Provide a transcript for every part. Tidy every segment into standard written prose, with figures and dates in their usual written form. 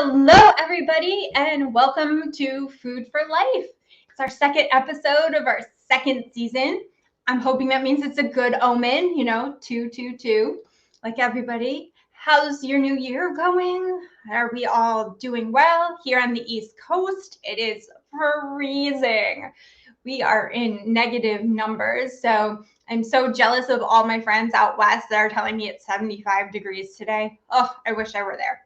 Hello, everybody, and welcome to Food for Life. It's our second episode of our second season. I'm hoping that means it's a good omen, 222, like everybody. How's your new year going? Are we all doing well? Here on the East Coast, it is freezing. We are in negative numbers, so I'm so jealous of all my friends out west that are telling me it's 75 degrees today. Oh, I wish I were there.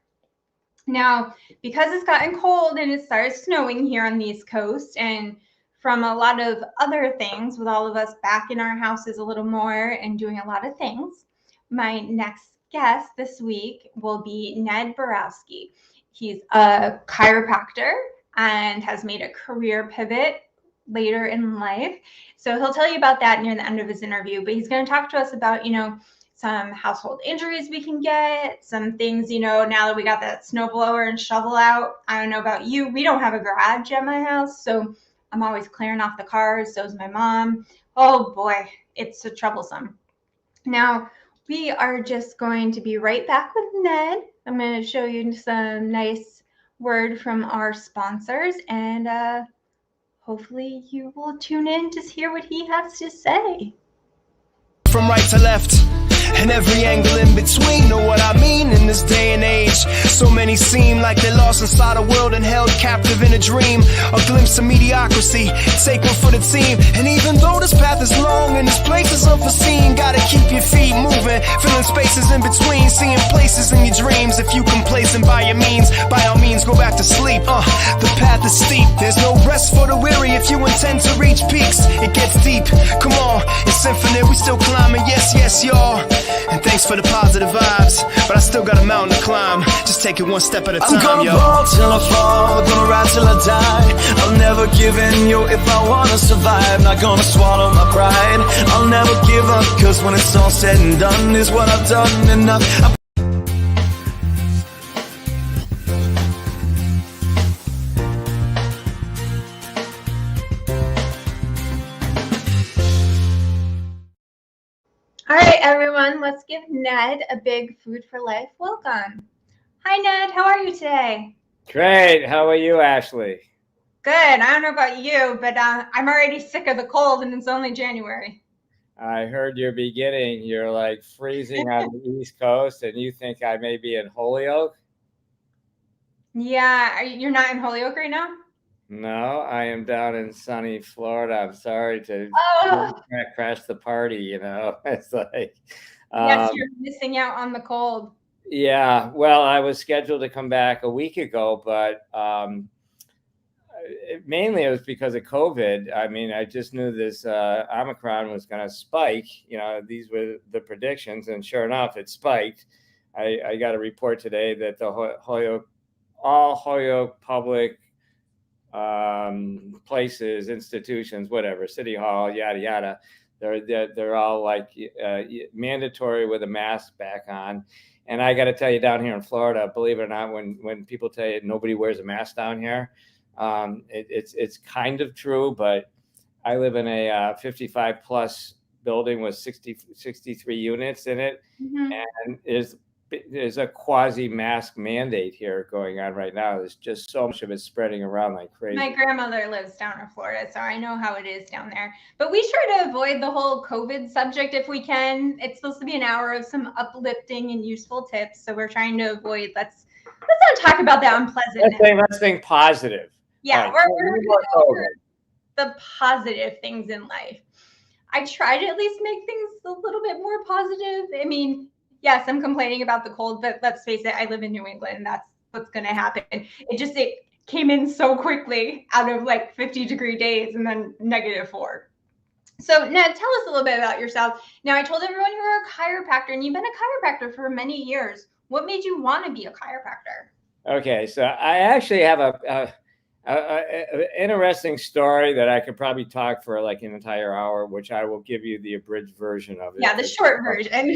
Now, because it's gotten cold and it started snowing here on the East Coast, and from a lot of other things, with all of us back in our houses a little more and doing a lot of things, my next guest this week will be Ned Barowsky. He's a chiropractor and has made a career pivot later in life. So he'll tell you about that near the end of his interview, but he's going to talk to us about, some household injuries we can get, some things, now that we got that snowblower and shovel out. I don't know about you. We don't have a garage at my house, so I'm always clearing off the cars. So is my mom. Oh boy, it's so troublesome. Now, we are just going to be right back with Ned. I'm going to show you some nice word from our sponsors, and hopefully you will tune in to hear what he has to say. From right to left, and every angle in between, know what I mean in this day and age. So many seem like they're lost inside a world and held captive in a dream. A glimpse of mediocrity, take one for the team. And even though this path is long and this place is unforeseen, gotta keep your feet moving, filling spaces in between, seeing places in your dreams. If you complacent by your means, by all means go back to sleep. The path is steep, there's no rest for the weary. If you intend to reach peaks, it gets deep. Come on, it's infinite, we still climbing, yes, y'all. And thanks for the positive vibes, but I still got a mountain to climb. Just take it one step at a time, I'm gonna ball till I fall, gonna ride till I die. I'll never give in, if I wanna survive. Not gonna swallow my pride. I'll never give up, cause when it's all said and done, is what I've done enough. All right, everyone, let's give Ned a big Food for Life welcome. Hi, Ned. How are you today? Great. How are you, Ashley? Good. I don't know about you, but I'm already sick of the cold, and it's only January. I heard you're beginning. You're like freezing on the East Coast, and you think I may be in Holyoke? Yeah. You're not in Holyoke right now? No, I am down in sunny Florida. I'm sorry to crash the party, It's like... yes, you're missing out on the cold. Yeah, well, I was scheduled to come back a week ago, but mainly it was because of COVID. I mean, I just knew this Omicron was going to spike. These were the predictions, and sure enough, it spiked. I got a report today that the all Holyoke public places, institutions, whatever, City Hall, yada yada, they're all like mandatory with a mask back on. And I got to tell you, down here in Florida, believe it or not, when people tell you nobody wears a mask down here, it's kind of true. But I live in a 55 plus building with 63 units in it, and there's a quasi mask mandate here going on right now. There's just so much of it spreading around like crazy. My grandmother lives down in Florida, so I know how it is down there. But we try to avoid the whole COVID subject if we can. It's supposed to be an hour of some uplifting and useful tips, so we're trying to avoid. Let's not talk about that unpleasant. Let's think positive. Yeah, we're going to go over the positive things in life. I try to at least make things a little bit more positive. I mean, yes, I'm complaining about the cold, but let's face it, I live in New England. That's what's going to happen. It came in so quickly out of like 50-degree days and then -4. So Ned, tell us a little bit about yourself. Now, I told everyone you were a chiropractor, and you've been a chiropractor for many years. What made you want to be a chiropractor? Okay, so I actually have a interesting story that I could probably talk for like an entire hour, which I will give you the abridged version of it. Yeah, the short version.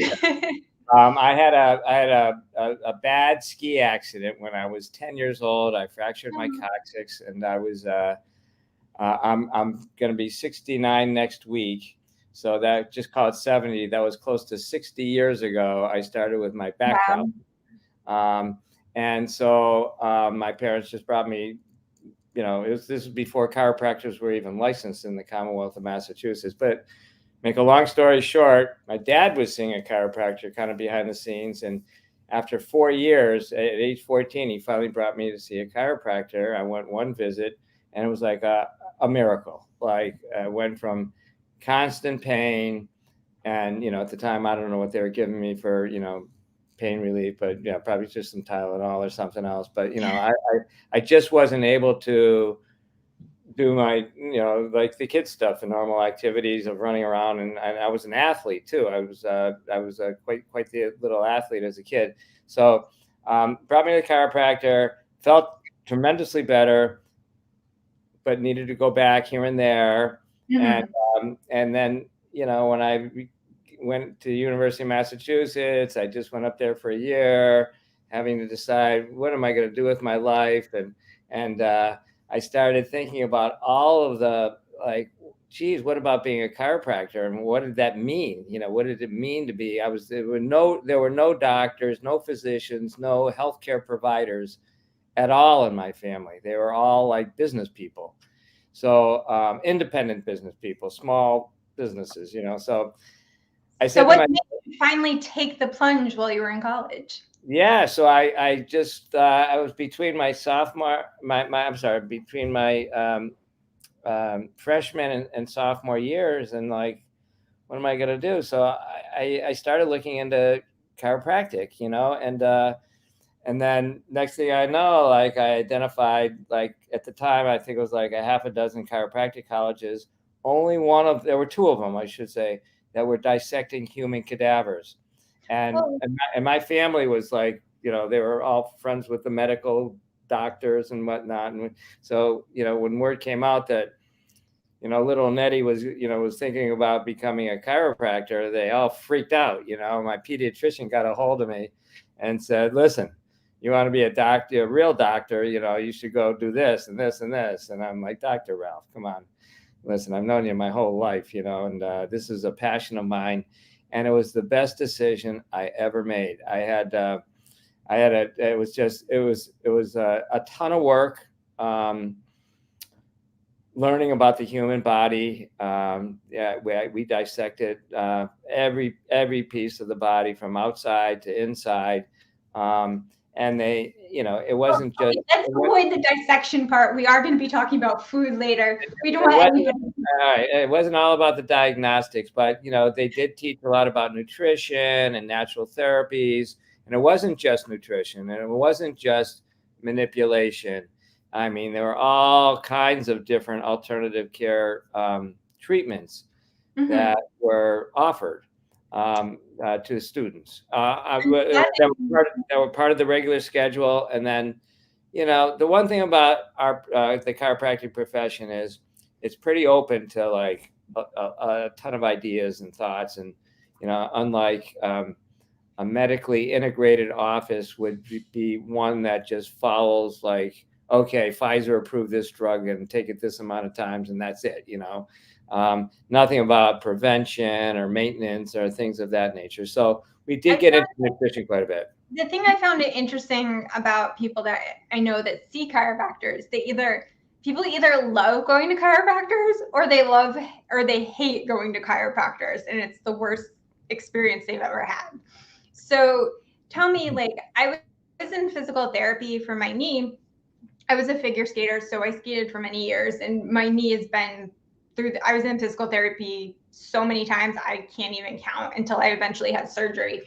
I had a bad ski accident when I was 10 years old. I fractured my coccyx, and I was I'm going to be 69 next week. So that, just call it 70. That was close to 60 years ago. I started with my background. And so my parents just brought me, this was before chiropractors were even licensed in the Commonwealth of Massachusetts. But make a long story short, my dad was seeing a chiropractor kind of behind the scenes. And after 4 years, at age 14, he finally brought me to see a chiropractor. I went one visit, and it was like a miracle. Like I went from constant pain, and at the time, I don't know what they were giving me for pain relief, but probably just some Tylenol or something else. But I just wasn't able to do my like the kid stuff, the normal activities of running around, and I was an athlete too. I was quite the little athlete as a kid. So brought me to the chiropractor, felt tremendously better, but needed to go back here and there. And then when I went to the University of Massachusetts, I just went up there for a year, having to decide what am I going to do with my life, and I started thinking about all of the geez, what about being a chiropractor, and what did that mean? What did it mean to be? There were no doctors, no physicians, no healthcare providers at all in my family. They were all like business people, so independent business people, small businesses. So I said, so what made you finally take the plunge while you were in college? Yeah, so I just I was between my between my freshman and sophomore years, and like, what am I gonna do? So I started looking into chiropractic, and then next thing I know, like I identified, like at the time I think it was like a half a dozen chiropractic colleges. There were two of them, I should say, that were dissecting human cadavers. And my family was like, they were all friends with the medical doctors and whatnot. And so, when word came out that, little Nettie was thinking about becoming a chiropractor, they all freaked out. My pediatrician got a hold of me and said, listen, you want to be a doctor, a real doctor, you should go do this and this and this. And I'm like, Dr. Ralph, come on. Listen, I've known you my whole life, and this is a passion of mine. And it was the best decision I ever made. It was a ton of work, learning about the human body. We dissected every piece of the body from outside to inside. And they, it wasn't just. Let's avoid the dissection part. We are going to be talking about food later. We don't want anybody. All right. It wasn't all about the diagnostics, but they did teach a lot about nutrition and natural therapies. And it wasn't just nutrition, and it wasn't just manipulation. I mean, there were all kinds of different alternative care treatments that were offered to students that were part of the regular schedule. And then, the one thing about the chiropractic profession is it's pretty open to like a ton of ideas and thoughts. And, unlike a medically integrated office would be one that just follows like, okay, Pfizer approved this drug and take it this amount of times and that's it, nothing about prevention or maintenance or things of that nature. So we did get into nutrition quite a bit. The thing I found it interesting about people that I know that see chiropractors, people either love going to chiropractors or they hate going to chiropractors, and it's the worst experience they've ever had. So tell me, like, I was in physical therapy for my knee. I was a figure skater, so I skated for many years, and my knee has been I was in physical therapy so many times, I can't even count, until I eventually had surgery.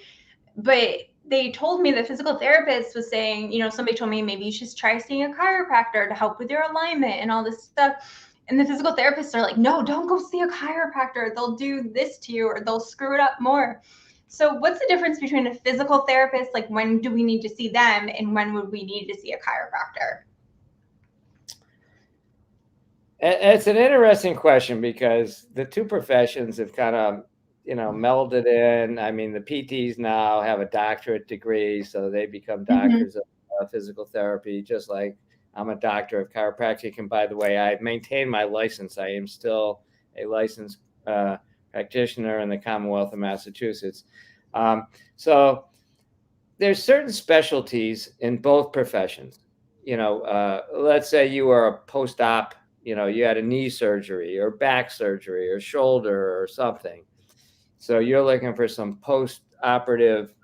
But they told me, the physical therapist was saying, somebody told me maybe you should try seeing a chiropractor to help with your alignment and all this stuff. And the physical therapists are like, no, don't go see a chiropractor. They'll do this to you, or they'll screw it up more. So what's the difference between a physical therapist? Like, when do we need to see them, and when would we need to see a chiropractor? It's an interesting question, because the two professions have kind of, melded in. I mean, the PTs now have a doctorate degree, so they become doctors of physical therapy, just like I'm a doctor of chiropractic. And by the way, I maintain my license. I am still a licensed practitioner in the Commonwealth of Massachusetts. So there's certain specialties in both professions. Let's say you are a post-op, you had a knee surgery or back surgery or shoulder or something. So you're looking for some post-operative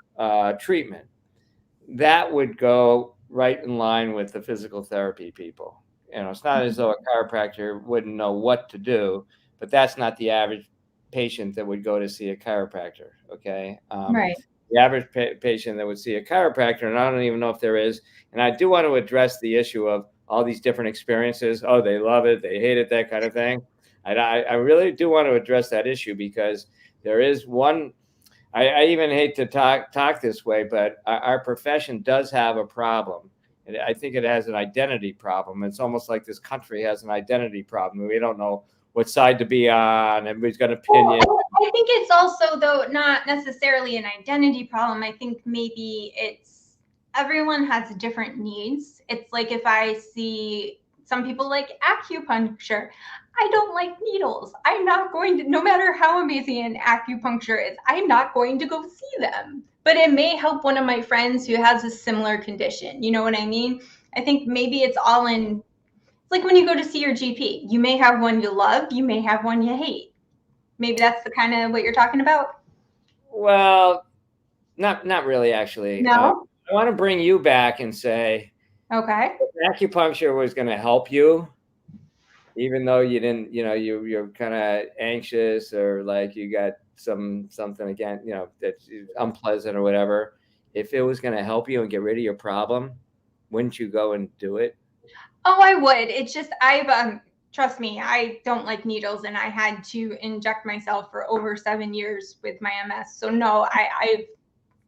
treatment. That would go right in line with the physical therapy people. It's not as though a chiropractor wouldn't know what to do, but that's not the average patient that would go to see a chiropractor. Okay. Right. The average patient that would see a chiropractor, and I don't even know if there is. And I do want to address the issue of all these different experiences. Oh, they love it, they hate it, that kind of thing. I really do want to address that issue because there is one. I even hate to talk this way, but our profession does have a problem. And I think it has an identity problem. It's almost like this country has an identity problem. We don't know what side to be on. Everybody's got an opinion. Well, I think it's also, though, not necessarily an identity problem. I think maybe it's everyone has different needs. It's like if I see some people like acupuncture, I don't like needles. I'm not going to, no matter how amazing an acupuncture is, I'm not going to go see them. But it may help one of my friends who has a similar condition. You know what I mean? I think maybe it's all in, it's like when you go to see your GP, you may have one you love, you may have one you hate. Maybe that's the kind of what you're talking about. Well, not really, actually. No. I want to bring you back and say, Okay. if acupuncture was going to help you, even though you didn't, you're kind of anxious or like you got something again, that's unpleasant or whatever. If it was going to help you and get rid of your problem, wouldn't you go and do it? Oh, I would. It's just trust me, I don't like needles, and I had to inject myself for over 7 years with my MS. So no,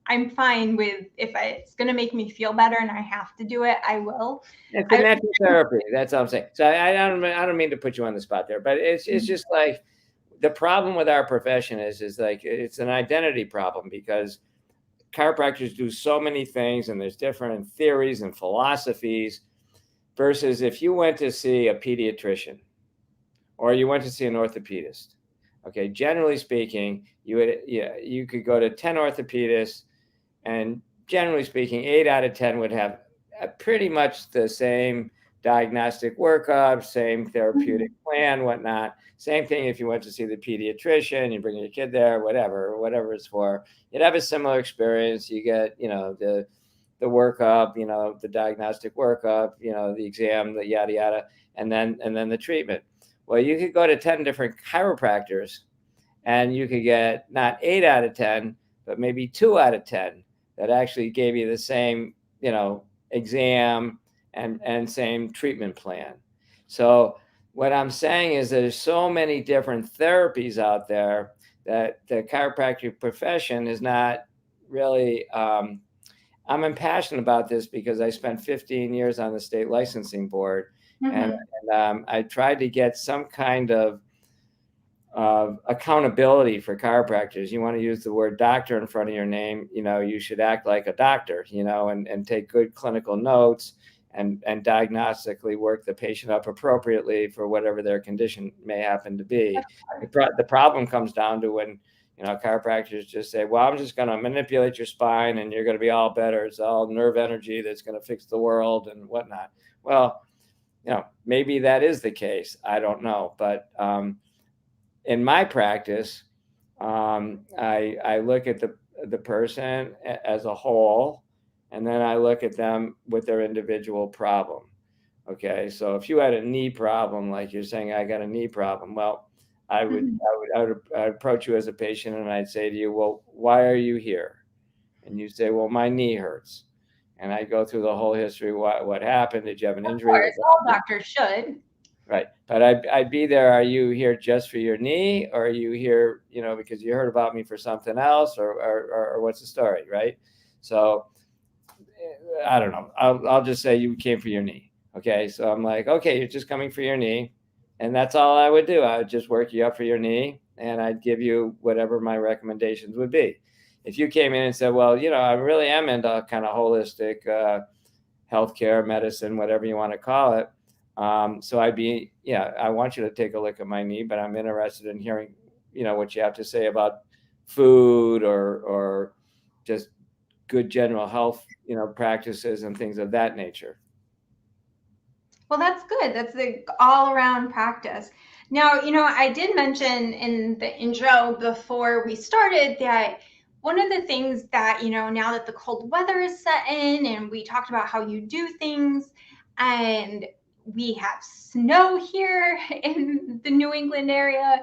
I'm fine with if it's going to make me feel better and I have to do it, I will. It's a natural therapy. That's all I'm saying. So I don't mean to put you on the spot there, but it's just like the problem with our profession is like it's an identity problem because chiropractors do so many things and there's different theories and philosophies versus if you went to see a pediatrician or you went to see an orthopedist. Okay, generally speaking, you could go to 10 orthopedists, and generally speaking, 8 out of 10 would have pretty much the same diagnostic workup, same therapeutic plan, whatnot. Same thing if you went to see the pediatrician, you bring your kid there, whatever it's for. You'd have a similar experience. You get, the workup, the diagnostic workup, the exam, the yada yada, and then the treatment. Well, you could go to 10 different chiropractors, and you could get not 8 out of 10, but maybe 2 out of 10 that actually gave you the same, exam and same treatment plan. So what I'm saying is there's so many different therapies out there that the chiropractic profession is not really. I'm impassioned about this because I spent 15 years on the state licensing board, and I tried to get some kind of accountability for chiropractors. You want to use the word doctor in front of your name, you should act like a doctor, and take good clinical notes and diagnostically work the patient up appropriately for whatever their condition may happen to be. The problem comes down to when, chiropractors just say, well, I'm just going to manipulate your spine and you're going to be all better. It's all nerve energy that's going to fix the world and whatnot. Well, maybe that is the case. I don't know. But in my practice, I look at the person as a whole, and then I look at them with their individual problem. Okay, so if you had a knee problem, like you're saying, I got a knee problem. Well, I would approach you as a patient, and I'd say to you, well, why are you here? And you say, well, my knee hurts. And I go through the whole history. What happened? Did you have an injury? Of course, all doctors should. Right. But I'd be there. Are you here just for your knee, or are you here, because you heard about me for something else, or what's the story? Right. So I don't know. I'll just say you came for your knee. Okay. So I'm like, okay, you're just coming for your knee. And that's all I would do. I would just work you up for your knee, and I'd give you whatever my recommendations would be. If you came in and said, well, I really am into kind of holistic healthcare, medicine, whatever you want to call it. So I'd be, I want you to take a look at my knee, but I'm interested in hearing, what you have to say about food or just good general health, practices and things of that nature. Well, that's good. That's the all around practice. Now, I did mention in the intro before we started that one of the things that, now that the cold weather is set in and we talked about how you do things, and we have snow here in the New England area,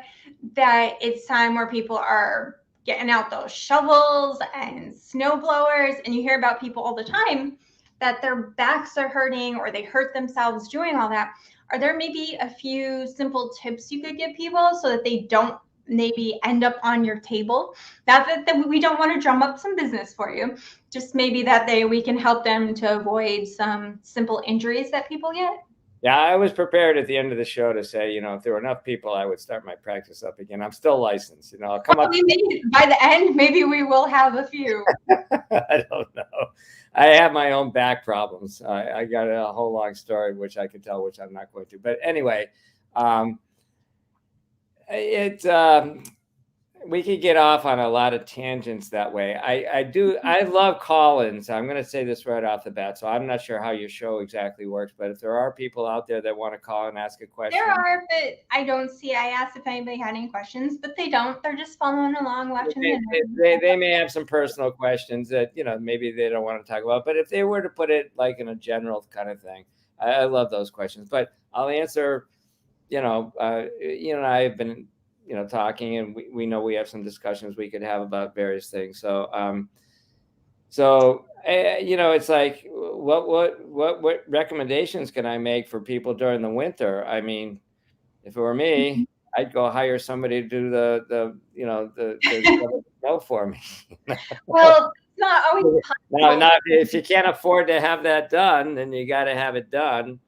that it's time where people are getting out those shovels and snow blowers, and you hear about people all the time that their backs are hurting or they hurt themselves doing all that. Are there maybe a few simple tips you could give people so that they don't maybe end up on your table? Not that we don't want to drum up some business for you, just maybe that we can help them to avoid some simple injuries that people get. Yeah, I was prepared at the end of the show to say, if there were enough people, I would start my practice up again. I'm still licensed, I'll come up. Maybe by the end, maybe we will have a few. I don't know. I have my own back problems. I got a whole long story, which I could tell, which I'm not going to. But anyway, we could get off on a lot of tangents that way. I love call-ins. I'm going to say this right off the bat. So I'm not sure how your show exactly works, but if there are people out there that want to call and ask a question. There are, but I asked if anybody had any questions, but they don't. They're just following along, watching. They may have some personal questions that, maybe they don't want to talk about, but if they were to put it like in a general kind of thing, I love those questions, but I'll answer, you and I have been, talking, and we know we have some discussions we could have about various things. So, it's like, what recommendations can I make for people during the winter? I mean, if it were me, I'd go hire somebody to do the snow for me. Well, it's not always possible. No, if you can't afford to have that done, then you got to have it done.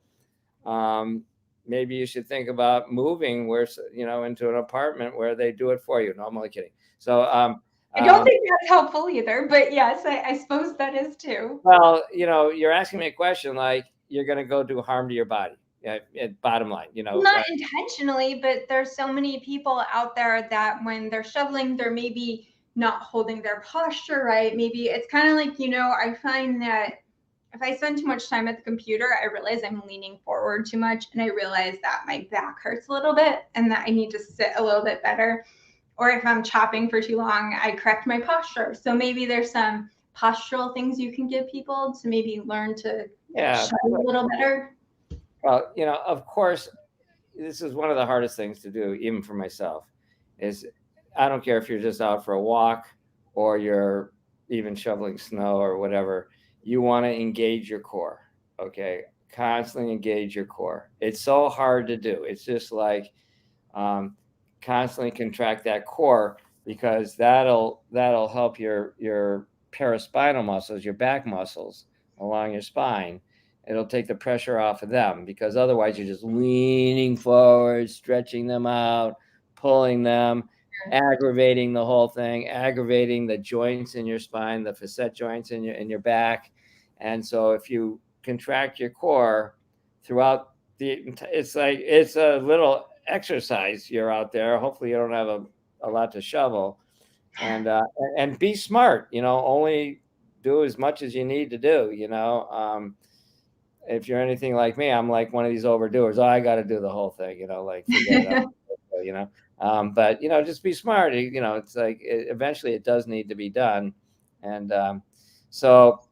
Maybe you should think about moving into an apartment where they do it for you. No, I'm only kidding. So I don't think that's helpful either, but yes, I suppose that is too. Well, you're asking me a question like you're going to go do harm to your body. Bottom line, not intentionally, but there's so many people out there that when they're shoveling, they're maybe not holding their posture right. Maybe it's kind of like, I find that if I spend too much time at the computer, I realize I'm leaning forward too much, and I realize that my back hurts a little bit and that I need to sit a little bit better. Or if I'm chopping for too long, I correct my posture. So maybe there's some postural things you can give people to maybe learn to shove a little better. Well, of course, this is one of the hardest things to do, even for myself, is I don't care if you're just out for a walk or you're even shoveling snow or whatever. You want to engage your core, okay? Constantly engage your core. It's so hard to do. It's just like constantly contract that core, because that'll help your paraspinal muscles, your back muscles along your spine. It'll take the pressure off of them, because otherwise you're just leaning forward, stretching them out, pulling them, aggravating the whole thing, aggravating the joints in your spine, the facet joints in your back. And so if you contract your core throughout it's a little exercise you're out there. Hopefully you don't have a lot to shovel, and be smart, only do as much as you need to do, if you're anything like me, I'm like one of these overdoers. I got to do the whole thing, like, forget it, but just be smart. It's like eventually it does need to be done. And so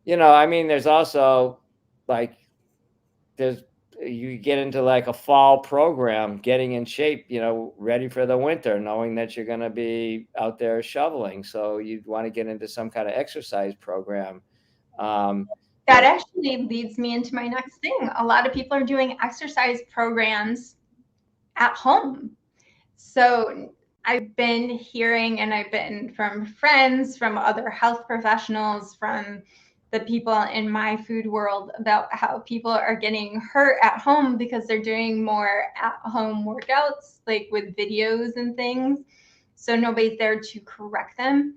there's also like you get into like a fall program, getting in shape, ready for the winter, knowing that you're going to be out there shoveling. So you'd want to get into some kind of exercise program. That actually leads me into my next thing. A lot of people are doing exercise programs at home. So I've been hearing, and I've been from friends, from other health professionals, from the people in my food world, about how people are getting hurt at home because they're doing more at-home workouts, like with videos and things. So nobody's there to correct them.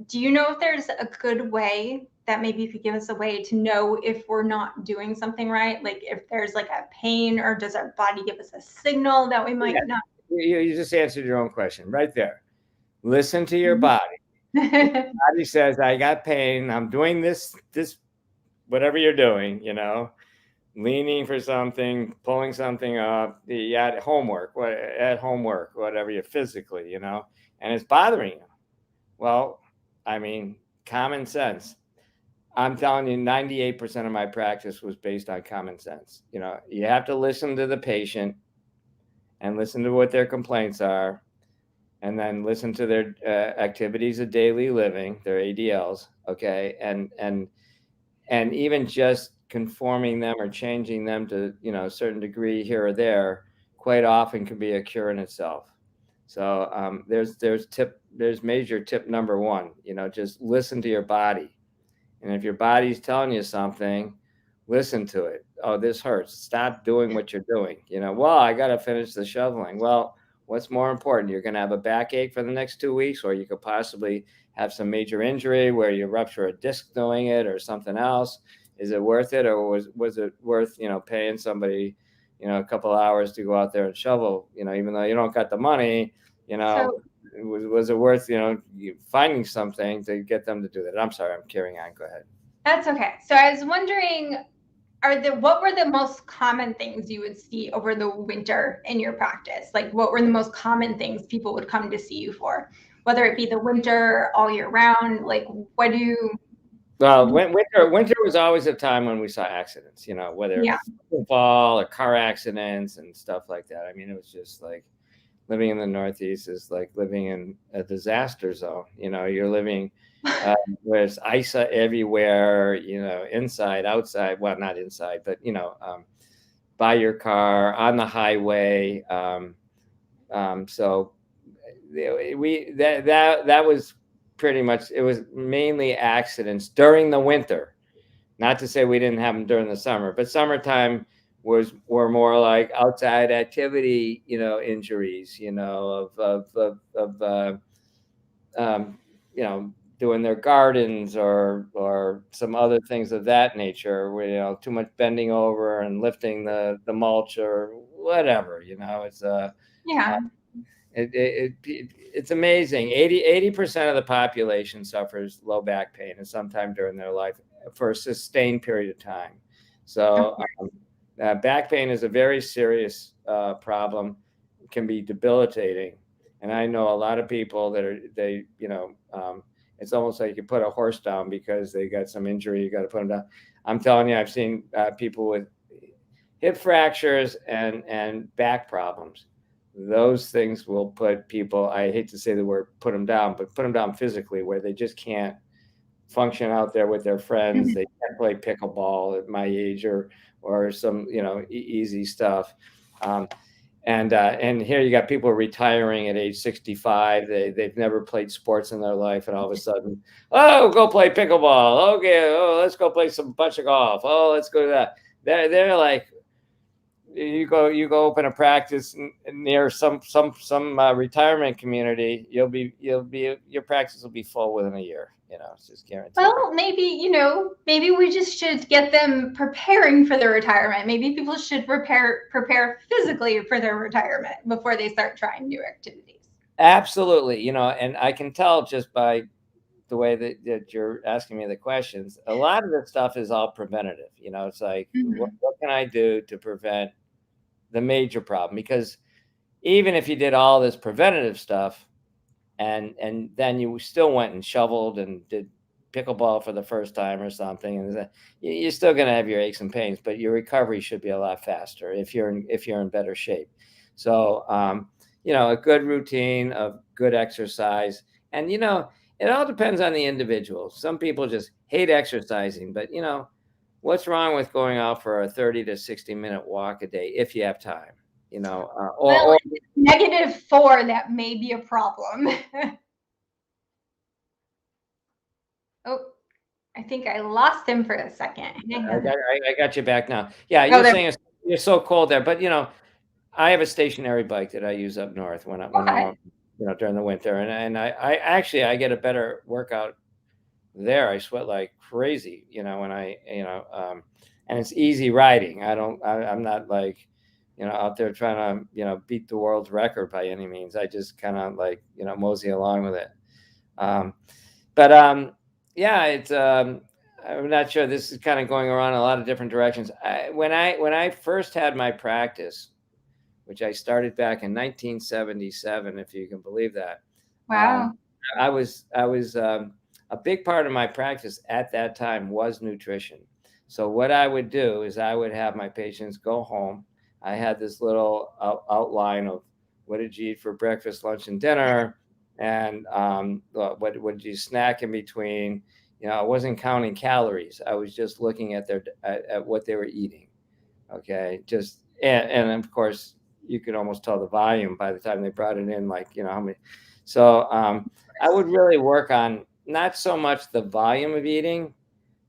Do you know if there's a good way that maybe you could give us a way to know if we're not doing something right? Like if there's like a pain, or does our body give us a signal that we might not? You just answered your own question right there. Listen to your body. Body says, I got pain. I'm doing this, whatever you're doing, leaning for something, pulling something up, at homework, whatever you're physically, and it's bothering you. Well, I mean, common sense. I'm telling you, 98% of my practice was based on common sense. You have to listen to the patient and listen to what their complaints are, and then listen to their activities of daily living, their ADLs, okay, and even just conforming them or changing them to a certain degree here or there quite often can be a cure in itself. So there's major tip number one. Just listen to your body, and if your body's telling you something, listen to it. Oh, this hurts. Stop doing what you're doing. Well, I got to finish the shoveling. Well, what's more important? You're going to have a backache for the next 2 weeks, or you could possibly have some major injury where you rupture a disc doing it or something else. Is it worth it, or was it worth paying somebody a couple of hours to go out there and shovel, even though you don't got the money, So, was it worth finding something to get them to do that? I'm sorry, I'm carrying on. Go ahead. that's okay. So I was wondering, what were the most common things you would see over the winter in your practice? Like, what were the most common things people would come to see you for, whether it be the winter, all year round? Like, what do you? Well, winter was always a time when we saw accidents, whether Yeah. fall or car accidents and stuff like that. I mean, it was just like living in the Northeast is like living in a disaster zone. You're living there's ice everywhere, inside, outside. Well, not inside, but by your car on the highway. So that was pretty much, it was mainly accidents during the winter. Not to say we didn't have them during the summer, but summertime were more like outside activity, injuries, doing their gardens or some other things of that nature, where too much bending over and lifting the mulch or whatever. It's Yeah. it's amazing. 80% of the population suffers low back pain at some time during their life for a sustained period of time. So back pain is a very serious problem. It can be debilitating. And I know a lot of people that it's almost like you put a horse down because they got some injury. You got to put them down. I'm telling you, I've seen people with hip fractures and back problems. Those things will put people, I hate to say the word put them down, but put them down physically, where they just can't function out there with their friends. They can't play pickleball at my age or some, easy stuff. And here you got people retiring at age 65. They've never played sports in their life, and all of a sudden, oh, go play pickleball. Okay, oh, let's go play some bunch of golf. Oh, let's go to that. They're like, you go open a practice near some retirement community. Your practice will be full within a year. It's just guaranteed. Well, maybe we just should get them preparing for their retirement. Maybe people should prepare physically for their retirement before they start trying new activities. Absolutely. And I can tell just by the way that you're asking me the questions, a lot of the stuff is all preventative. It's like, what can I do to prevent the major problem? Because even if you did all this preventative stuff and then you still went and shoveled and did pickleball for the first time or something, and you're still going to have your aches and pains, but your recovery should be a lot faster if you're in better shape. So a good routine of good exercise, and it all depends on the individual. Some people just hate exercising, but what's wrong with going out for a 30 to 60-minute walk a day if you have time? Or -4, that may be a problem. Oh, I think I lost him for a second. I got you back now. Yeah, you're saying you're so cold there, but I have a stationary bike that I use up north when I'm during the winter, and I actually I get a better workout there. I sweat like crazy, when I and it's easy riding. I'm not like out there trying to beat the world's record by any means. I just kind of like mosey along with it. but yeah, it's I'm not sure. This is kind of going around a lot of different directions. When I first had my practice, which I started back in 1977, if you can believe that. Um, Wow. I was a big part of my practice at that time was nutrition. So what I would do is I would have my patients go home. I had this little outline of what did you eat for breakfast, lunch, and dinner, and what did you snack in between. I wasn't counting calories. I was just looking at at what they were eating. Okay, just and of course you could almost tell the volume by the time they brought it in, like how many. So I would really work on not so much the volume of eating,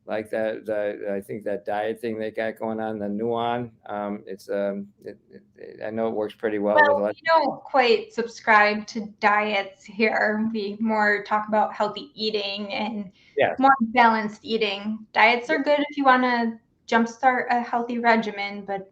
like I think that diet thing they got going on, the Nuon. I know it works pretty well with a Well, lot. we don't quite subscribe to diets here. We more talk about healthy eating and Yes. more balanced eating. Diets are good if you want to jumpstart a healthy regimen, but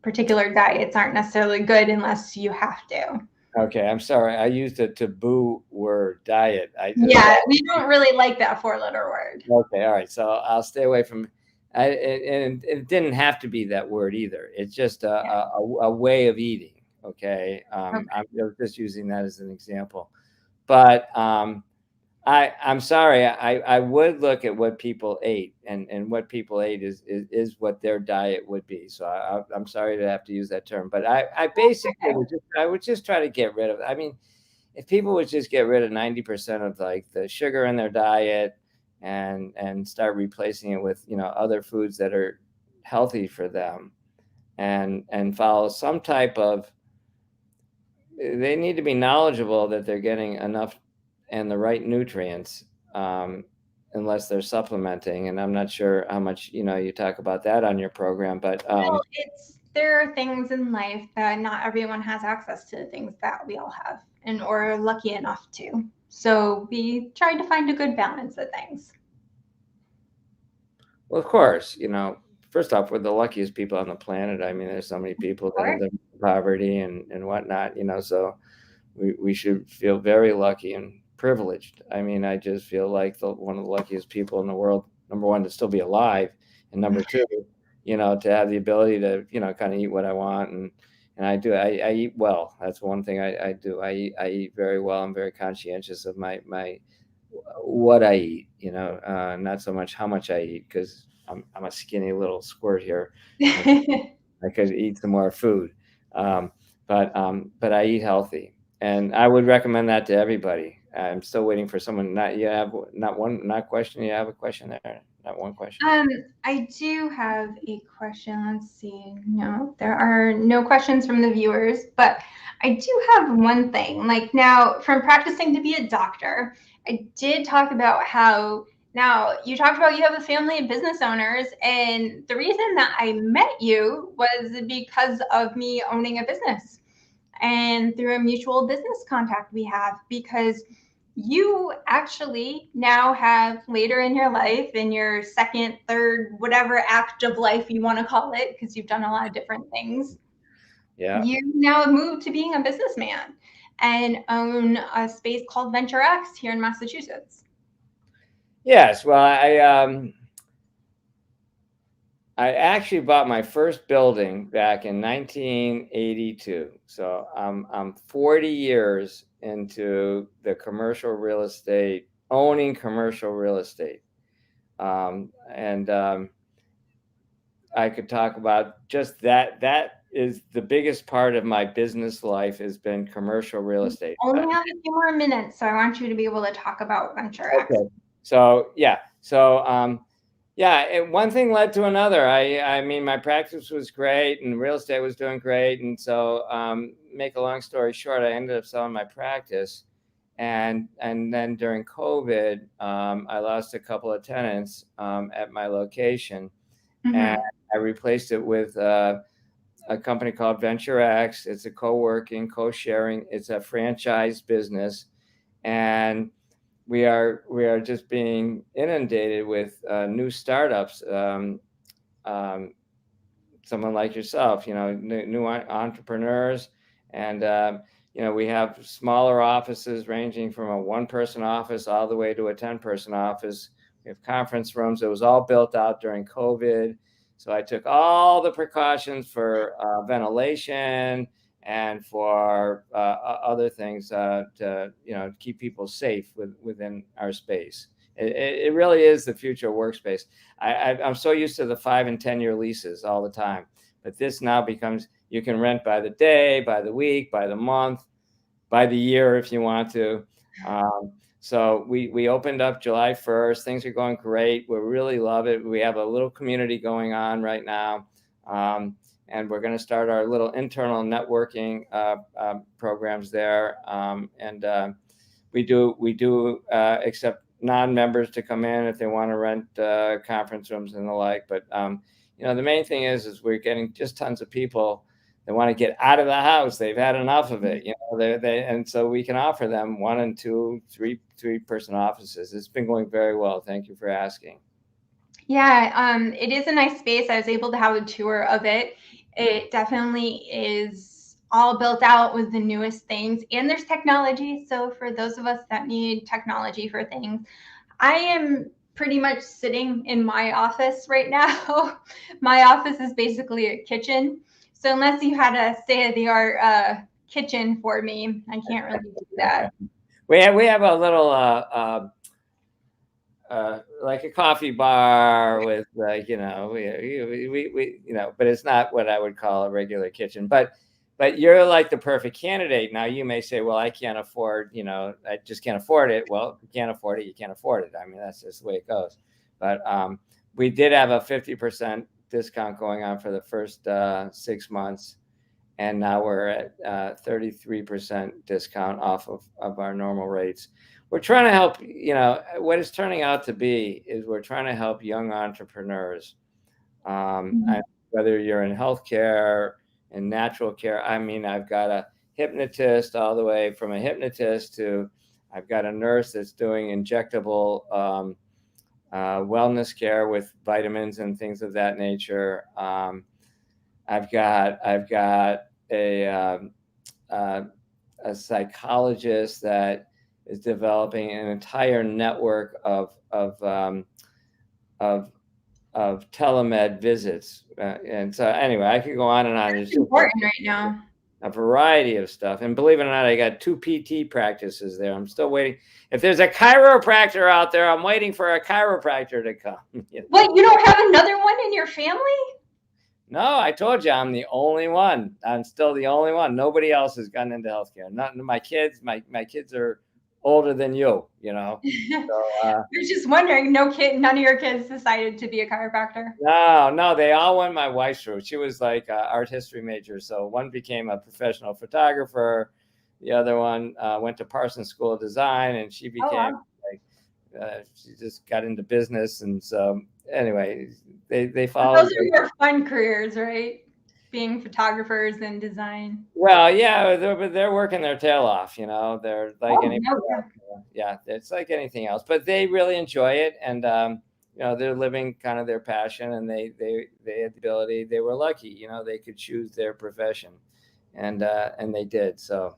particular diets aren't necessarily good unless you have to. Okay, I'm sorry. I used a taboo word, diet. I just Yeah, we don't really like that four-letter word. Okay, all right. So I'll stay away from. And it didn't have to be that word either. It's just Yeah. a way of eating. Okay, Okay. I'm just using that as an example. But I'm sorry. I would look at what people ate, and what people ate is what their diet would be. So I'm sorry to have to use that term, but I basically Okay. I would just try to get rid of. I mean, if people would just get rid of 90% of like the sugar in their diet and start replacing it with other foods that are healthy for them, and follow some type of, they need to be knowledgeable that they're getting enough and the right nutrients, unless they're supplementing. And I'm not sure how much you talk about that on your program, but Well, there are things in life that not everyone has access to, the things that we all have and or lucky enough to. So we try to find a good balance of things. well, of course, first off, we're the luckiest people on the planet. I mean, there's so many people Of that have course. lived in poverty and whatnot, so we should feel very lucky and privileged. I mean, I just feel like one of the luckiest people in the world, number one, to still be alive, and number two, to have the ability to, kind of eat what I want. And I do, I eat well. That's one thing I do. I eat very well. I'm very conscientious of my what I eat, not so much how much I eat, because I'm a skinny little squirt here. I could eat some more food, um, but I eat healthy, and I would recommend that to everybody. I'm still waiting for someone. Not you have not one not question. You have a question there? Not one question. Um, I do have a question. Let's see. No, there are no questions from the viewers, but I do have one thing. Like now, from practicing to be a doctor, I did talk about how now you talked about you have a family of business owners, and the reason that I met you was because of me owning a business and through a mutual business contact we have, because you actually now have later in your life, in your second, third, whatever act of life you want to call it, because you've done a lot of different things, Yeah. you now have moved to being a businessman and own a space called Venture X here in Massachusetts. Yes. Well, I actually bought my first building back in 1982. So I'm 40 years into the commercial real estate, owning commercial real estate. And I could talk about just that. That is the biggest part of my business life, has been commercial real estate. Only have a few more minutes, so I want you to be able to talk about Venture X. Okay. So yeah. So yeah, one thing led to another. I mean, my practice was great, and real estate was doing great, and so make a long story short, I ended up selling my practice, and then during COVID, I lost a couple of tenants at my location, and Mm-hmm. I replaced it with a company called Venture X. It's a co-working, co-sharing. It's a franchise business, and we are just being inundated with new startups. Someone like yourself, new entrepreneurs, and we have smaller offices ranging from a 1-person office all the way to a 10-person office. We have conference rooms. It was all built out during COVID. So I took all the precautions for ventilation and for other things to keep people safe within our space. It really is the future of workspace. I'm so used to the 5 and 10-year leases all the time, but this now becomes, you can rent by the day, by the week, by the month, by the year if you want to. So we opened up July 1st. Things are going great. We really love it. We have a little community going on right now. And we're going to start our little internal networking programs there. And we do accept non-members to come in if they want to rent conference rooms and the like. But the main thing is we're getting just tons of people that want to get out of the house. They've had enough of it, and so we can offer them 1 and 2, 3-person offices. It's been going very well. Thank you for asking. Yeah, it is a nice space. I was able to have a tour of it. It definitely is all built out with the newest things, and there's technology. So for those of us that need technology for things, I am pretty much sitting in my office right now. My office is basically a kitchen. So unless you had a state-of-the-art kitchen for me, I can't really do that. We have a little like a coffee bar with we but it's not what I would call a regular kitchen. But you're like the perfect candidate. Now you may say, well, I can't afford, I just can't afford it. Well, if you can't afford it, you can't afford it. I mean, that's just the way it goes. But we did have a 50% discount going on for the first 6 months. And now we're at 33% discount off of our normal rates. We're trying to help, what it's turning out to be is we're trying to help young entrepreneurs. Whether you're in healthcare and natural care. I mean, I've got a hypnotist all the way from a hypnotist to I've got a nurse that's doing injectable wellness care with vitamins and things of that nature. I've got a psychologist that is developing an entire network of telemed visits, and so anyway, I could go on and on. It's important right now. A variety of stuff, and believe it or not, I got 2 PT practices there. I'm still waiting. If there's a chiropractor out there, I'm waiting for a chiropractor to come. What, you don't have another one in your family? No, I told you I'm the only one. I'm still the only one. Nobody else has gotten into healthcare. Not my kids. My kids are older than you. So, I was just wondering. None of your kids decided to be a chiropractor. No, they all went my wife's route. She was like an art history major, so one became a professional photographer. The other one went to Parsons School of Design, and she became she just got into business, and so anyway, they followed. Those are your fun careers, right? Being photographers and design. Well, yeah, they're working their tail off. They're like yeah, it's like anything else, but they really enjoy it, and they're living kind of their passion, and they had the ability. They were lucky, they could choose their profession, and they did. So,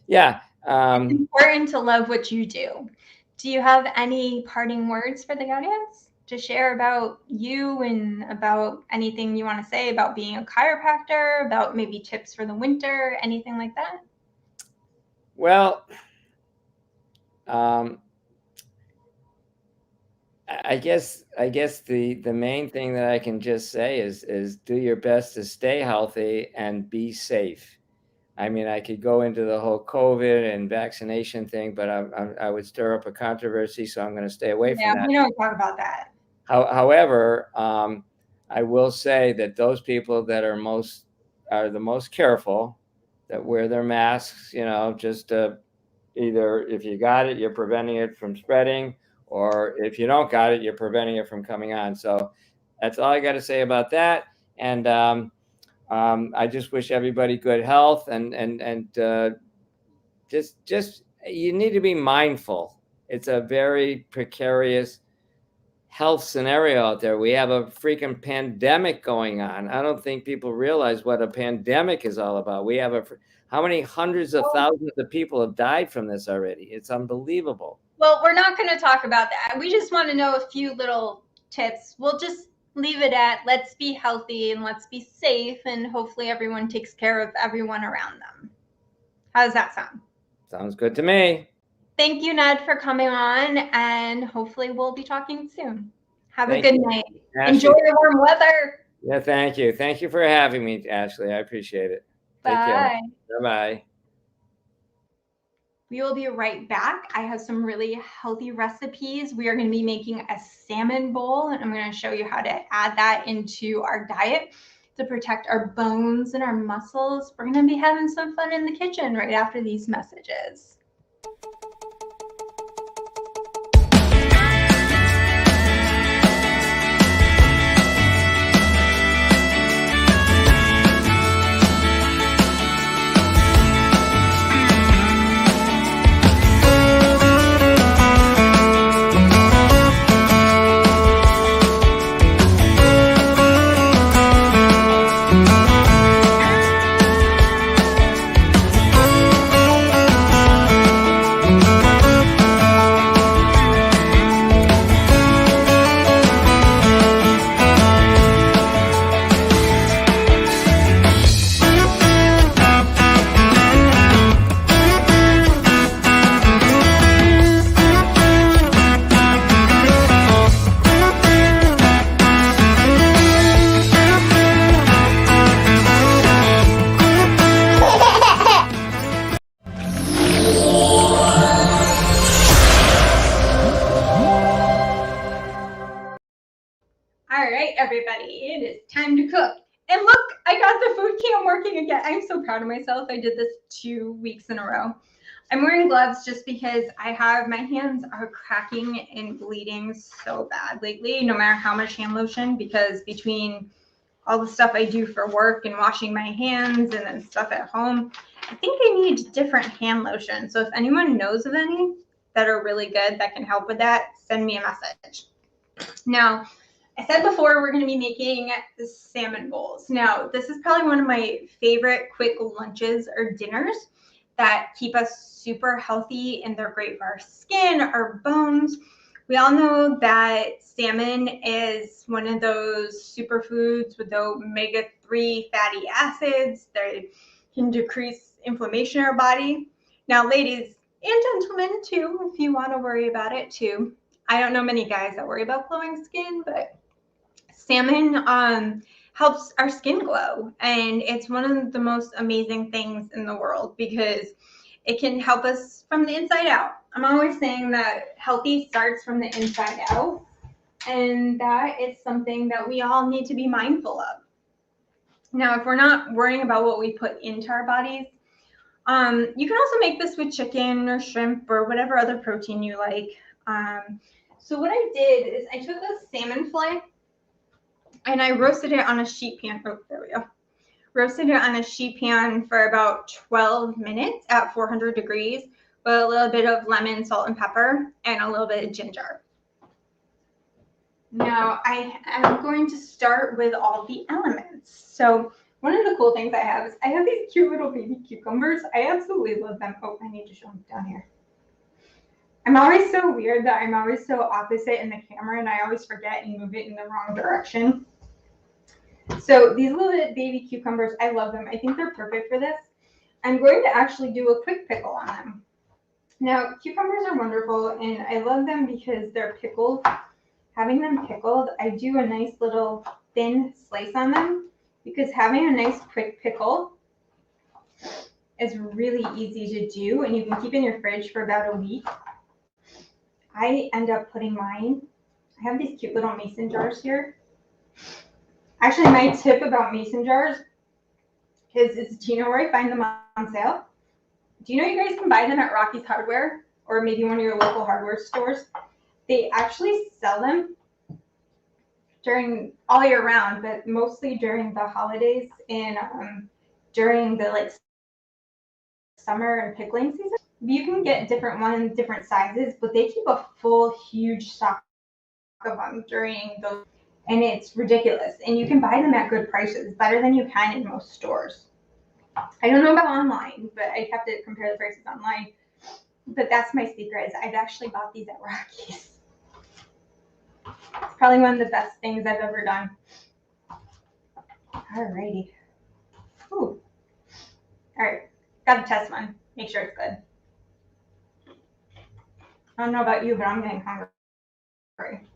yeah, it's important to love what you do. Do you have any parting words for the audience to share about you and about anything you want to say about being a chiropractor, about maybe tips for the winter, anything like that? Well, I guess the main thing that I can just say is do your best to stay healthy and be safe. I mean, I could go into the whole COVID and vaccination thing, but I would stir up a controversy, so I'm going to stay away from that. Yeah, we don't talk about that. However, I will say that those people that are the most careful, that wear their masks, just either if you got it, you're preventing it from spreading, or if you don't got it, you're preventing it from coming on. So that's all I got to say about that. And I just wish everybody good health, and just you need to be mindful. It's a very precarious health scenario out there. We have a freaking pandemic going on. I don't think people realize what a pandemic is all about. We have how many hundreds of thousands of people have died from this already? It's unbelievable. Well, we're not going to talk about that. We just want to know a few little tips. We'll just leave it at let's be healthy and let's be safe, and hopefully everyone takes care of everyone around them. How does that sound? Sounds good to me. Thank you, Ned, for coming on, and hopefully we'll be talking soon. Have a good night. Ashley. Enjoy your warm weather. Yeah, thank you. Thank you for having me, Ashley. I appreciate it. Take care. Bye-bye. We will be right back. I have some really healthy recipes. We are going to be making a salmon bowl, and I'm going to show you how to add that into our diet to protect our bones and our muscles. We're going to be having some fun in the kitchen right after these messages. Everybody, it is time to cook. And look, I got the food cam working again. I'm so proud of myself. I did this 2 weeks in a row. I'm wearing gloves just because my hands are cracking and bleeding so bad lately, no matter how much hand lotion, because between all the stuff I do for work and washing my hands and then stuff at home, I think I need different hand lotion. So if anyone knows of any that are really good that can help with that, send me a message. Now, I said before we're going to be making salmon bowls. Now, this is probably one of my favorite quick lunches or dinners that keep us super healthy, and they're great for our skin, our bones. We all know that salmon is one of those superfoods with the omega-3 fatty acids that can decrease inflammation in our body. Now, ladies and gentlemen, too, if you want to worry about it, too. I don't know many guys that worry about glowing skin, but salmon helps our skin glow, and it's one of the most amazing things in the world because it can help us from the inside out. I'm always saying that healthy starts from the inside out, and that is something that we all need to be mindful of. Now, if we're not worrying about what we put into our bodies, you can also make this with chicken or shrimp or whatever other protein you like. So what I did is I took a salmon fillet and I roasted it on a sheet pan. Oh, there we go. Roasted it on a sheet pan for about 12 minutes at 400 degrees with a little bit of lemon, salt, and pepper, and a little bit of ginger. Now, I am going to start with all the elements. So one of the cool things I have is I have these cute little baby cucumbers. I absolutely love them. Oh, I need to show them down here. I'm always so weird that I'm always so opposite in the camera, and I always forget and move it in the wrong direction. So these little baby cucumbers, I love them. I think they're perfect for this. I'm going to actually do a quick pickle on them. Now, cucumbers are wonderful, and I love them because they're pickled. Having them pickled, I do a nice little thin slice on them because having a nice quick pickle is really easy to do, and you can keep in your fridge for about a week. I end up putting mine, I have these cute little mason jars here. Actually, my tip about mason jars is, do you know where I find them on sale? Do you know you guys can buy them at Rocky's Hardware or maybe one of your local hardware stores? They actually sell them during all year round, but mostly during the holidays and during the summer and pickling season. You can get different ones, different sizes, but they keep a full, huge stock of them during those, and it's ridiculous. And you can buy them at good prices, better than you can in most stores. I don't know about online, but I have to compare the prices online. But that's my secret, is I've actually bought these at Rocky's. It's probably one of the best things I've ever done. Alrighty. Ooh. Alright, gotta test one. Make sure it's good. I don't know about you, but I'm getting hungry.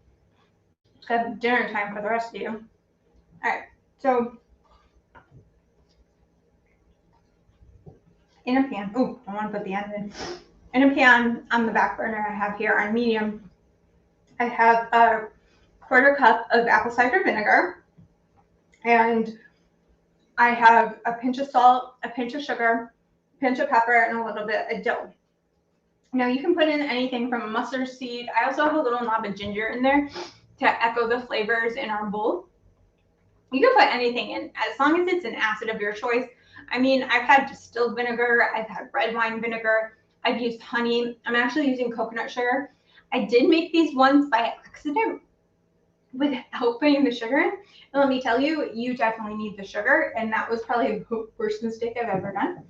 It's got dinner time for the rest of you. Alright, so in a pan, ooh, I want to put the end in a pan on the back burner I have here on medium, I have a 1/4 cup of apple cider vinegar, and I have a pinch of salt, a pinch of sugar, a pinch of pepper, and a little bit of dill. Now you can put in anything from mustard seed. I also have a little knob of ginger in there to echo the flavors in our bowl. You can put anything in, as long as it's an acid of your choice. I mean, I've had distilled vinegar, I've had red wine vinegar, I've used honey. I'm actually using coconut sugar. I did make these once by accident without putting the sugar in. And let me tell you, you definitely need the sugar, and that was probably the worst mistake I've ever done.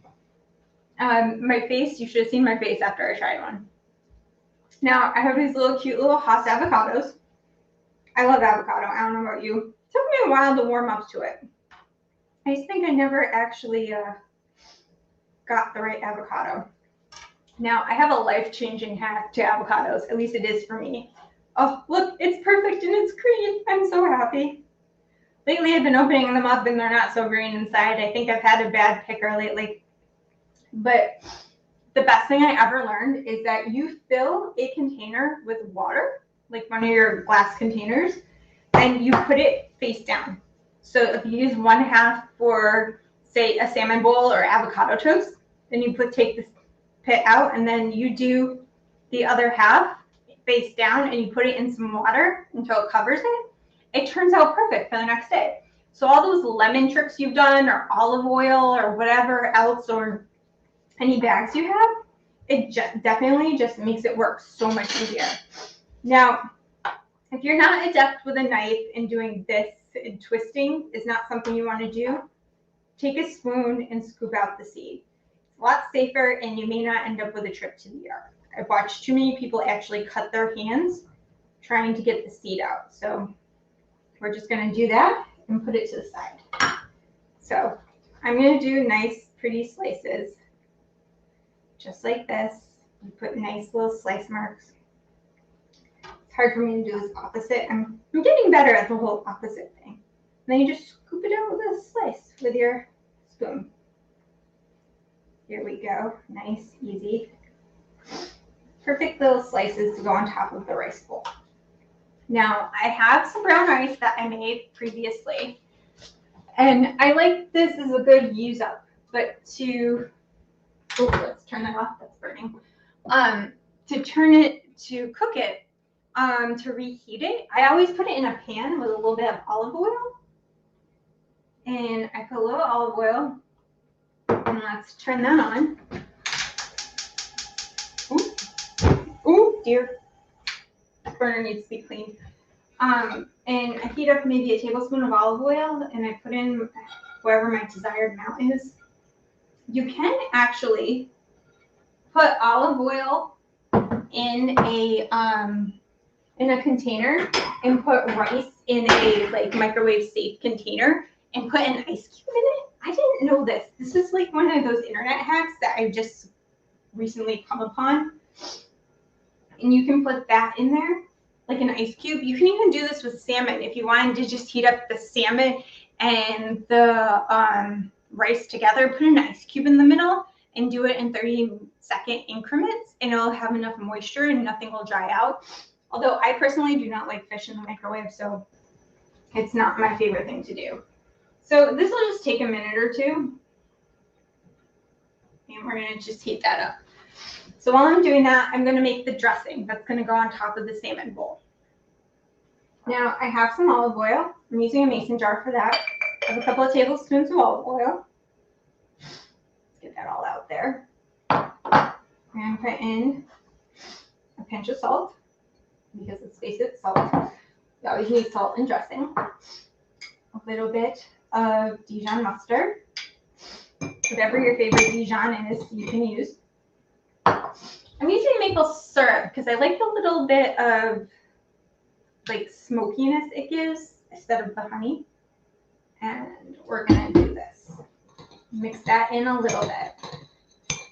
My face, you should have seen my face after I tried one. Now, I have these little cute little Haas avocados. I love avocado. I don't know about you. It took me a while to warm up to it. I just think I never actually got the right avocado. Now, I have a life-changing hack to avocados. At least it is for me. Oh, look, it's perfect and it's green. I'm so happy. Lately, I've been opening them up and they're not so green inside. I think I've had a bad picker lately. But the best thing I ever learned is that you fill a container with water, like one of your glass containers, and you put it face down. So if you use 1/2 for, say, a salmon bowl or avocado toast, then you take this pit out, and then you do the other half face down, and you put it in some water until it covers it. It turns out perfect for the next day. So all those lemon tricks you've done, or olive oil, or whatever else, or any bags you have, it definitely just makes it work so much easier. Now, if you're not adept with a knife and doing this and twisting is not something you want to do, take a spoon and scoop out the seed. It's a lot safer, and you may not end up with a trip to the ER. I've watched too many people actually cut their hands trying to get the seed out. So we're just going to do that and put it to the side. So I'm going to do nice, pretty slices, just like this. You put nice little slice marks. It's hard for me to do this opposite. I'm getting better at the whole opposite thing. And then you just scoop it out with a slice with your spoon. Here we go. Nice, easy. Perfect little slices to go on top of the rice bowl. Now, I have some brown rice that I made previously. And I like this as a good use up, but let's turn that off, that's burning. To cook it, to reheat it, I always put it in a pan with a little bit of olive oil. And I put a little olive oil, and let's turn that on. Ooh, dear. The burner needs to be cleaned. And I heat up maybe a tablespoon of olive oil, and I put in wherever my desired amount is. You can actually put olive oil in a container and put rice in a microwave safe container and put an ice cube in it. I didn't know this. This is like one of those internet hacks that I've just recently come upon. And you can put that in there, like an ice cube. You can even do this with salmon if you wanted to just heat up the salmon and the rice together. Put an ice cube in the middle and do it in 30-second increments, and it'll have enough moisture and nothing will dry out. Although I personally do not like fish in the microwave, so it's not my favorite thing to do. So this will just take a minute or two, and we're going to just heat that up. So while I'm doing that, I'm going to make the dressing that's going to go on top of the salmon bowl. Now, I have some olive oil. I'm using a mason jar for that. I have a couple of tablespoons of olive oil. Let's get that all out there. I'm going to put in a pinch of salt, because let's face it, salt You always need salt and dressing. A little bit of Dijon mustard. Whatever your favorite Dijon is, you can use. I'm using maple syrup because I like the little bit of like smokiness it gives instead of the honey. And we're gonna do this. Mix that in a little bit.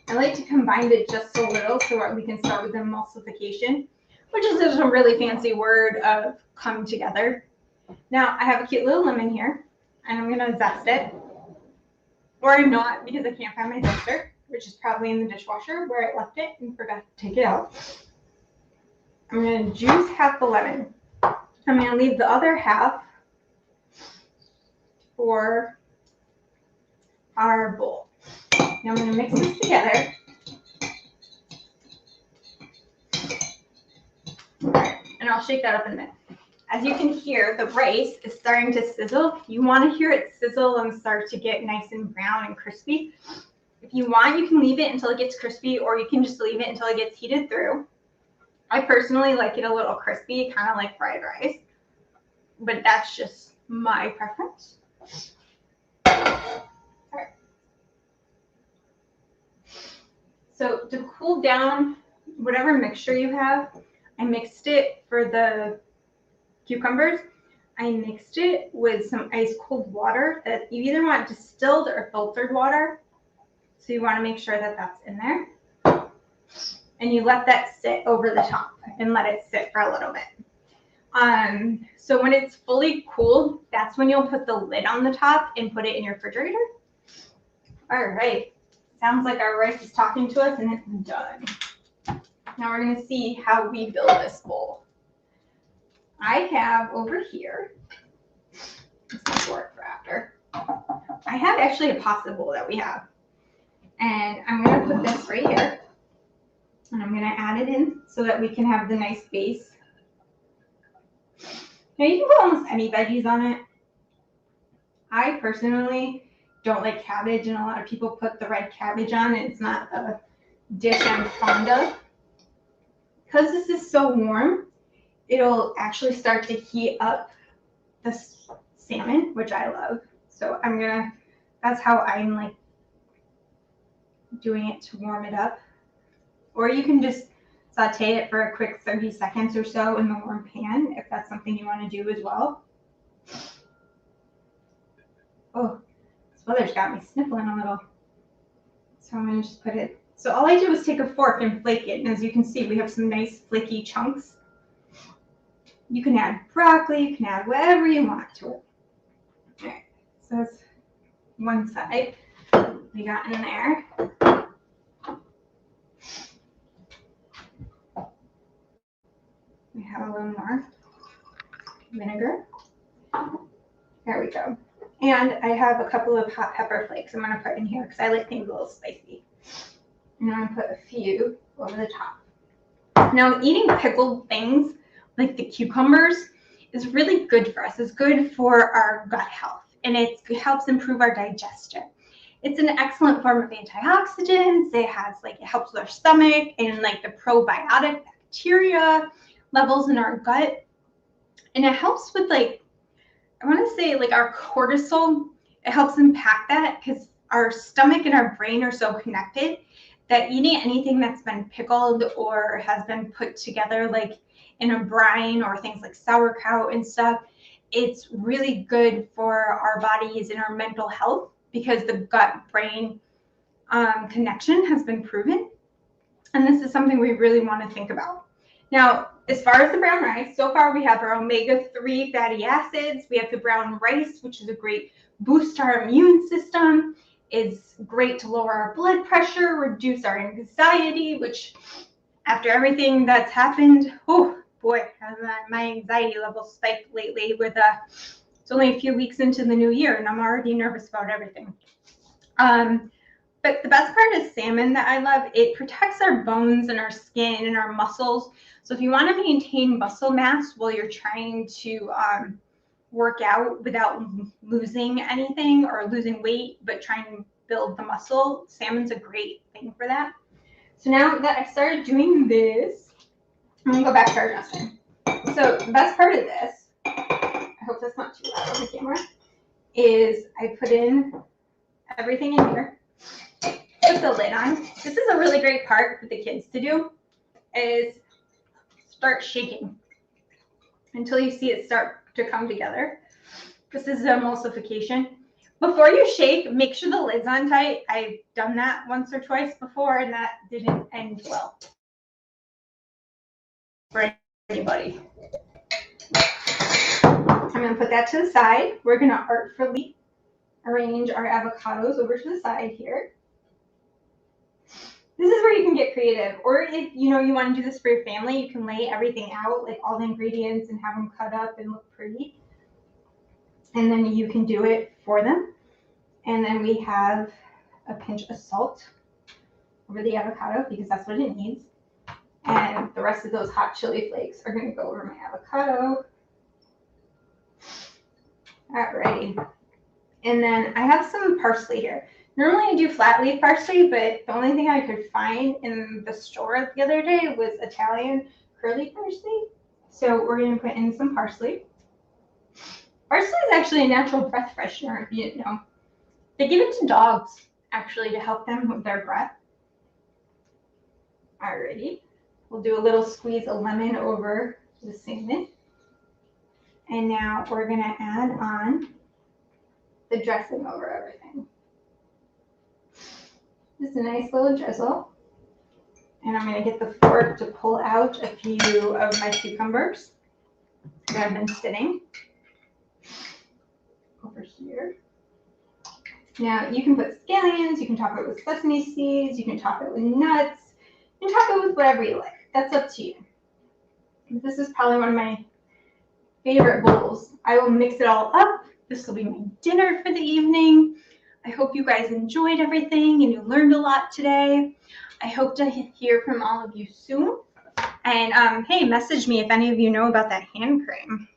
I like to combine it just a little so we can start with emulsification, which is just a really fancy word of come together. Now I have a cute little lemon here, and I'm gonna zest it. Or I'm not, because I can't find my zester, which is probably in the dishwasher where I left it and forgot to take it out. I'm going to juice half the lemon. I'm going to leave the other half for our bowl. Now I'm going to mix this together. All right, and I'll shake that up in a minute. As you can hear, the rice is starting to sizzle. You want to hear it sizzle and start to get nice and brown and crispy. If you want, you can leave it until it gets crispy, or you can just leave it until it gets heated through. I personally like it a little crispy, kind of like fried rice, but that's just my preference. All right. So to cool down whatever mixture you have, I mixed it for the cucumbers. I mixed it with some ice cold water that you either want distilled or filtered water. So you want to make sure that that's in there. And you let that sit over the top and let it sit for a little bit. So when it's fully cooled, that's when you'll put the lid on the top and put it in your refrigerator. All right. Sounds like our rice is talking to us and it's done. Now we're going to see how we build this bowl. I have over here, this is for after. I have actually a pasta bowl that we have. And I'm going to put this right here. And I'm going to add it in so that we can have the nice base. Now you can put almost any veggies on it. I personally don't like cabbage, and a lot of people put the red cabbage on, and it's not a dish I'm fond of. Because this is so warm, it'll actually start to heat up the salmon, which I love. So that's how I'm like doing it to warm it up. Or you can just saute it for a quick 30 seconds or so in the warm pan if that's something you want to do as well. Oh, this weather's got me sniffling a little. So I'm going to just put it. So all I did was take a fork and flake it. And as you can see, we have some nice flaky chunks. You can add broccoli, you can add whatever you want to it. All right, so that's one side we got in there. We have a little more vinegar. There we go. And I have a couple of hot pepper flakes I'm going to put in here because I like things a little spicy. And I'm going to put a few over the top. Now, eating pickled things like the cucumbers is really good for us. It's good for our gut health, and it helps improve our digestion. It's an excellent form of antioxidants. It helps with our stomach and like the probiotic bacteria levels in our gut. And it helps with I want to say our cortisol. It helps impact that because our stomach and our brain are so connected that eating anything that's been pickled or has been put together like in a brine or things like sauerkraut and stuff, it's really good for our bodies and our mental health because the gut-brain connection has been proven. And this is something we really want to think about. Now, as far as the brown rice, so far we have our omega-3 fatty acids. We have the brown rice, which is a great boost to our immune system. It's great to lower our blood pressure, reduce our anxiety, which after everything that's happened, oh boy, my anxiety level spiked lately with it's only a few weeks into the new year and I'm already nervous about everything. But the best part is salmon that I love. It protects our bones and our skin and our muscles. So if you want to maintain muscle mass while you're trying to work out without losing anything or losing weight, but trying to build the muscle, salmon's a great thing for that. So now that I've started doing this, I'm going to go back to our dressing. So the best part of this I hope that's not too loud on the camera, is I put in everything in here, put the lid on. This is a really great part for the kids to do, is start shaking until you see it start to come together. This is emulsification. Before you shake, make sure the lid's on tight. I've done that once or twice before, and that didn't end well for anybody. I'm going to put that to the side. We're going to artfully arrange our avocados over to the side here. This is where you can get creative. Or if you want to do this for your family, you can lay everything out, like all the ingredients, and have them cut up and look pretty. And then you can do it for them. And then we have a pinch of salt over the avocado because that's what it needs. And the rest of those hot chili flakes are going to go over my avocado. Alrighty. And then I have some parsley here. Normally I do flat leaf parsley, but the only thing I could find in the store the other day was Italian curly parsley. So we're going to put in some parsley. Parsley is actually a natural breath freshener, if you didn't know. They give it to dogs, actually, to help them with their breath. Alrighty. We'll do a little squeeze of lemon over the salmon. And now we're going to add on the dressing over everything. Just a nice little drizzle. And I'm going to get the fork to pull out a few of my cucumbers that have been sitting over here. Now you can put scallions, you can top it with sesame seeds, you can top it with nuts, you can top it with whatever you like. That's up to you. This is probably one of my favorite bowls. I will mix it all up. This will be my dinner for the evening. I hope you guys enjoyed everything and you learned a lot today. I hope to hear from all of you soon. And hey, message me if any of you know about that hand cream.